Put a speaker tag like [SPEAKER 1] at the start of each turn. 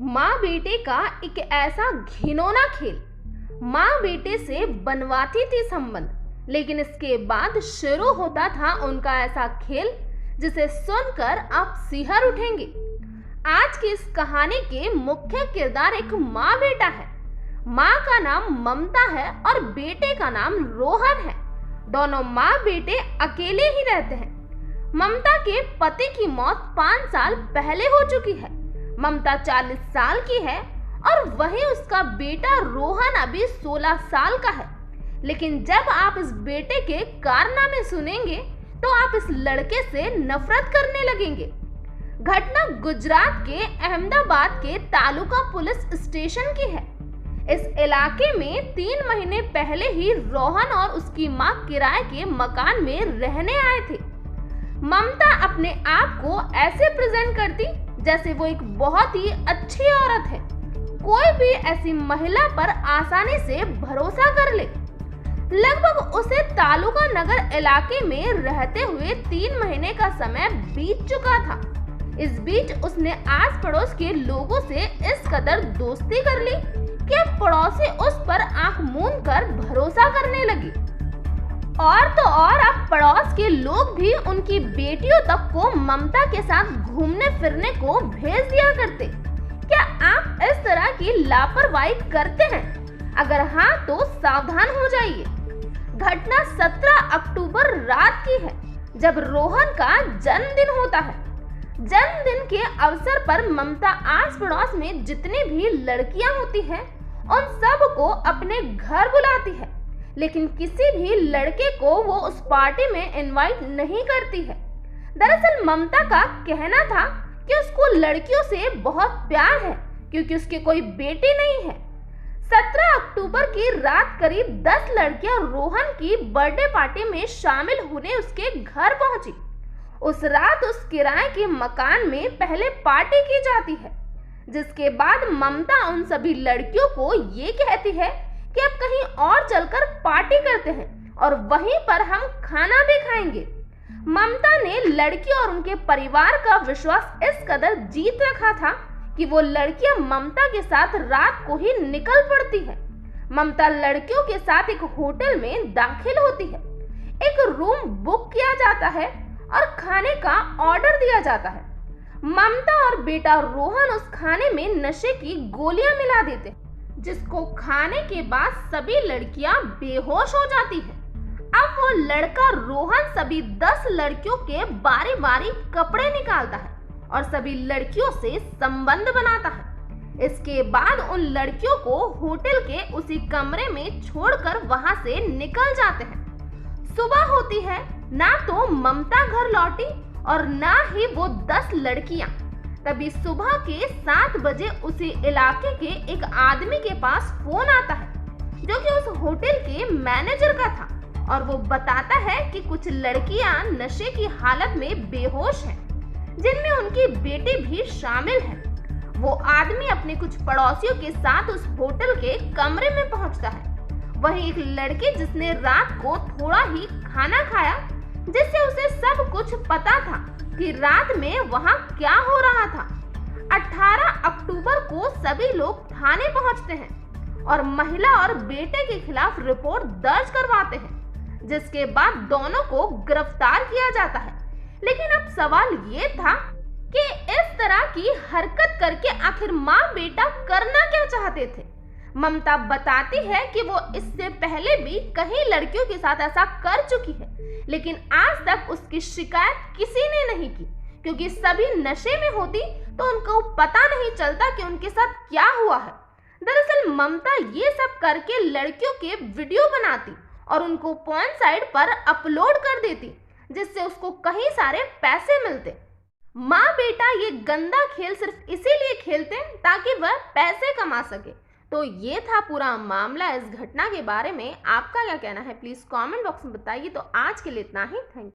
[SPEAKER 1] माँ बेटे का एक ऐसा घिनौना खेल। माँ बेटे से बनवाती थी संबंध, लेकिन इसके बाद शुरू होता था उनका ऐसा खेल जिसे सुनकर आप सिहर उठेंगे। आज की इस कहानी के मुख्य किरदार एक माँ बेटा है। माँ का नाम ममता है और बेटे का नाम रोहन है। दोनों माँ बेटे अकेले ही रहते हैं। ममता के पति की मौत 5 साल पहले हो चुकी है। ममता 40 साल की है और वहीं उसका बेटा रोहन अभी 16 साल का है। लेकिन जब आप इस बेटे के कारनामे सुनेंगे तो आप इस लड़के से नफरत करने लगेंगे। घटना गुजरात के अहमदाबाद के तालुका पुलिस स्टेशन की है। इस इलाके में 3 महीने पहले ही रोहन और उसकी मां किराए के मकान में रहने आए थे। ममता अपने आप को ऐसे प्रेजेंट करती जैसे वो एक बहुत ही अच्छी औरत है। कोई भी ऐसी महिला पर आसानी से भरोसा कर ले। लगभग उसे तालुका नगर इलाके में रहते हुए 3 महीने का समय बीत चुका था। इस बीच उसने आस पड़ोस के लोगों से इस कदर दोस्ती कर ली कि अब पड़ोसी उस पर आंख मूंद कर भरोसा करने लगी। और तो और अब पड़ोस के लोग भी उनकी बेटियों तक को ममता के साथ घूमने फिरने को भेज दिया करते। क्या आप इस तरह की लापरवाही करते हैं? अगर हाँ तो सावधान हो जाइए। घटना 17 अक्टूबर रात की है, जब रोहन का जन्मदिन होता है। जन्मदिन के अवसर पर ममता आस पड़ोस में जितनी भी लड़कियां होती हैं, उन सब को अपने घर बुलाती है, लेकिन किसी भी लड़के को वो उस पार्टी में इनवाइट नहीं करती है। दरअसल ममता का कहना था कि उसको लड़कियों से बहुत प्यार है क्योंकि उसके कोई बेटे नहीं है। 17 अक्टूबर की रात करीब 10 लड़कियां रोहन की बर्थडे पार्टी में शामिल होने उसके घर पहुंची। उस रात उस किराए के मकान में पहले पार्टी की जाती है, जिसके बाद ममता उन सभी लड़कियों को ये कहती है कि अब कहीं और चलकर पार्टी करते हैं और वहीं पर हम खाना भी खाएंगे। ममता ने लड़कियों और उनके परिवार का विश्वास इस कदर जीत रखा था कि वो लड़कियां ममता के साथ रात को ही निकल पड़ती है। ममता लड़कियों के साथ एक होटल में दाखिल होती है। एक रूम बुक किया जाता है और खाने का ऑर्डर दिया जाता है। ममता और बेटा रोहन उस खाने में नशे की गोलियां मिला देते हैं, जिसको खाने के बाद सभी लड़कियां बेहोश हो जाती हैं। अब वो लड़का रोहन सभी 10 लड़कियों के बारी बारी कपड़े निकालता है और सभी लड़कियों से संबंध बनाता है। इसके बाद उन लड़कियों को होटल के उसी कमरे में छोड़कर वहां से निकल जाते हैं। सुबह होती है, ना तो ममता घर लौटी और ना ही वो 10 लड़कियां। तभी सुबह के 7 बजे उसी इलाके के एक आदमी के पास फोन आता है, जो कि उस होटल के मैनेजर का था, और वो बताता है कि कुछ लड़कियां नशे की हालत में बेहोश हैं, जिनमें उनकी बेटी भी शामिल है। वो आदमी अपने कुछ पड़ोसियों के साथ उस होटल के कमरे में पहुंचता है। वहीं एक लड़की जिसने रात को थोड़ा ही खाना खाया, जिससे उसे सब कुछ पता था कि रात में वहां क्या हो रहा था। 18 अक्टूबर को सभी लोग थाने पहुंचते हैं और महिला और बेटे के खिलाफ रिपोर्ट दर्ज करवाते हैं, जिसके बाद दोनों को गिरफ्तार किया जाता है। लेकिन अब सवाल ये था कि इस तरह की हरकत करके आखिर माँ बेटा करना क्या चाहते थे। ममता बताती है कि वो इससे पहले भी कई लड़कियों के साथ ऐसा कर चुकी है, लेकिन आज तक उसकी शिकायत किसी ने नहीं की, क्योंकि सभी नशे में होती तो उनको पता नहीं चलता कि उनके साथ क्या हुआ है। दरअसल ममता ये सब करके लड़कियों के वीडियो बनाती और उनको पॉर्न साइट पर अपलोड कर देती, जिससे उसको कई सारे पैसे मिलते। माँ बेटा ये गंदा खेल सिर्फ इसीलिए खेलते हैं ताकि वह पैसे कमा सके। तो ये था पूरा मामला। इस घटना के बारे में आपका क्या कहना है, प्लीज कमेंट बॉक्स में बताइए। तो आज के लिए इतना ही। Thank you.